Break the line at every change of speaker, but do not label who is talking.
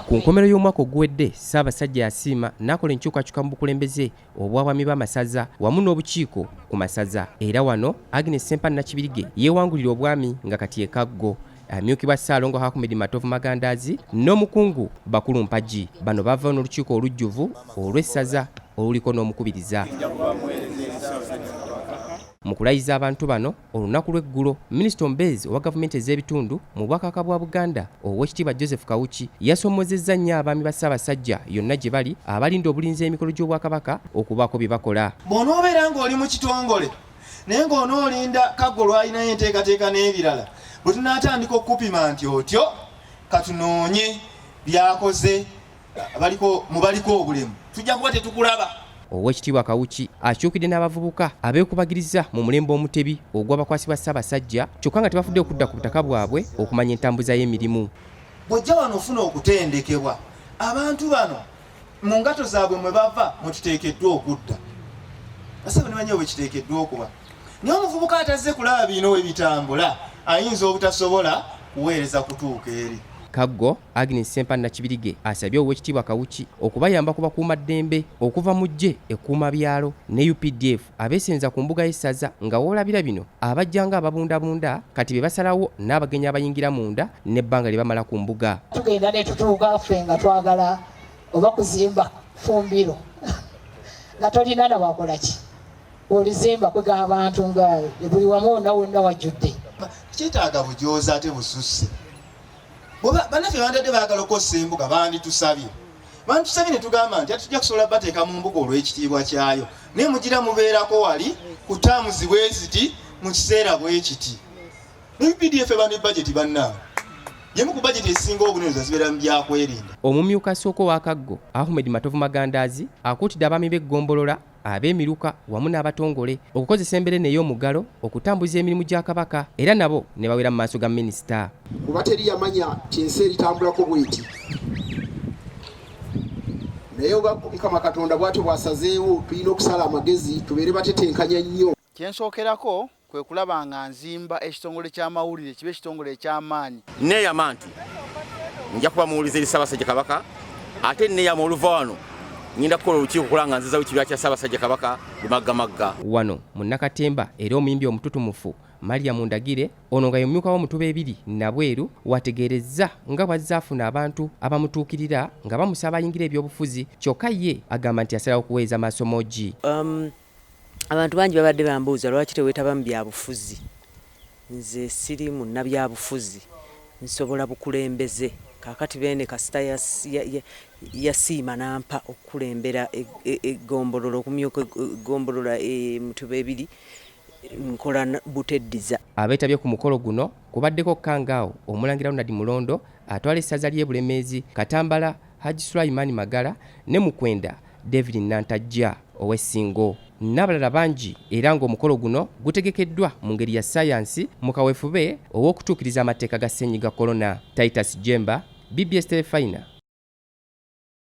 Ku nkomero y'omwaka oguwedde Ssaabasajja yasiima n'akola enkyukakyuka mu bukulembeze obw'Abaami Bamasaza wamu n'obukiiko ku masaza. Era wano Agnes Ssempani Nakibirige yeewangulira obwami nga kati ye KAGGO. Amyukibwa Ssaalongo Ahmed Matovu Magandaazi n'omukungu Bakulu Mpagi. Bano bava n'olukiiko olujjuvu olw'essaza oluliko n'omukubiriza. Mu kulayiza abantu bano olunaku lw'eggulo, Minisita omubeezi owa gavumenti ez'ebitundu mu bwakabaka bwa Buganda Oweekitiibwa Joseph Kawuki yasoomozezza nnyo abaami ba Ssaabasajja yonna gye bali abalinda obulinzi emikolo gy'Obwakabaka okubaako bye bakola.
Bw'onoobeera ng'oli mu kitongole naye ng'onoolinda KAGGO lw'alinayo enteekateeka n'ebirala, bwe tunaatandika okupima nti otyo katunoonye byakoze mu baliko obulemu, tujja kuba tetukulaba.
Oweekitiibwa Kawuki akyukidde n'abavubuka abeekubagiriza mu mulembe omutebi ogw'abakwasi ba Ssaabasajja kyokka nga tebafudde okudda ku butaka bwabwe okumanya entambuza y'emirimu.
Bw'ojja wano ofuna okutendekebwa, abantu bano mu ngato zaabwe mwe bava mwe tuteekeddwa okudda. Basaba ne banya bwe kiteekeddwa okuba. Naye omuvubuka atazze kulaba bino we bitambula ayinza obutasobola kuweereza kutuuka eri.
KAGGO Agnes Ssempani Nakibirige asabye Oweekitiibwa Kawuki okubayamba ku bakuumaddembe okuva mu ggye ekkuuma byalo ne UPDF abeesenza ku mbuga y'essaza nga woolabira bino abajjanga ababundabunda kati be basalawo n'abagenyi abayingira munda n'ebbanga lye bamala ku mbuga.
Tugenda ne tutuuka ffe nga twagala oba kuzimba fumbiro nga tolina na wakola ki olizimba kwega abantu nga buli wamu wonna wajjudde.
Kyetaaga bujoozi ate bususse. Bannaffe bandadde baagala okukozesa embuga banditusabye ne tugamba nti tujja kusobola bateeka mu mbuga olw'ekitiibwa kyayo, naye mugira mubeerako wali ku taamuzi bwe ziti mu kiseera bwe kiti. Ne UPDF bandi bajeti bannaabwe yemu ku bajeti esinga obunene zibeera mu byakwerinda.
Omumyuka asooka owa KAGGO Ahmed Matovu Magandaazi akuutidde abaami b'eggombolola ab'emiruka wamu n'abatongole okukozesa embere n'ey'omuggalo okutambuza emirimu gya Kabaka era nabo ne bawera mu maaso ga minisita.
Kuba teri yamanya kinsi eritambulako bw'eti. Naye Mukama Katonda bw'atyo bw'asazeewo tulina okusala amagezi tubeere batetenkanya nnyo.
Kyensookerako kwe kulaba nga nzimba ekitongole ky'amawulire kibe ekitongole eky'amaanyi.
Neeyama nti nja kuba muwuliza eri Ssaabasajja Kabaka ate neeyama oluva wano ngenda kukola olukiiko kulanga nzizawo ekibira kya Ssaabasajja Kabaka lumaggamagga.
Wano mu Nakatemba era omuyimbi omututumufu Mariam Ndagire ono nga yomumyuka w'omutuba ebiri nabweru wategeerezza nga bw'azze afuna abantu abamutuukirira nga bamusaba ayingira ebyobufuzi kyokka ye agamba nti asalawo okuweeza masomo gi.
Abantu bangi babadde bambuuza lwaki teweetaba mu byabufuzi. Nze siri munnabyabufuzi, nsobola bukulembeze. Kakati bene kasita yasiima nampa okukulembera eggombolola okumyuka eggombolola mutuba ebiri nkola buteddiza.
Abeetabye ku mukolo guno kubaddeko Kangaawo Omulangira Ronald Mulondo atwala essaza ly'e Bulemeezi, Katambala Haji Sulaiman Magala ne Mukwenda David Nantajja ow'Essingo n'abalala bangi era ng'omukolo guno gutegekeddwa mu ngeri ya ssayansi mu kaweefube ow'okutuukiriza amateeka ga ssennyiga Corona. Titus Jemba, BBSKATI.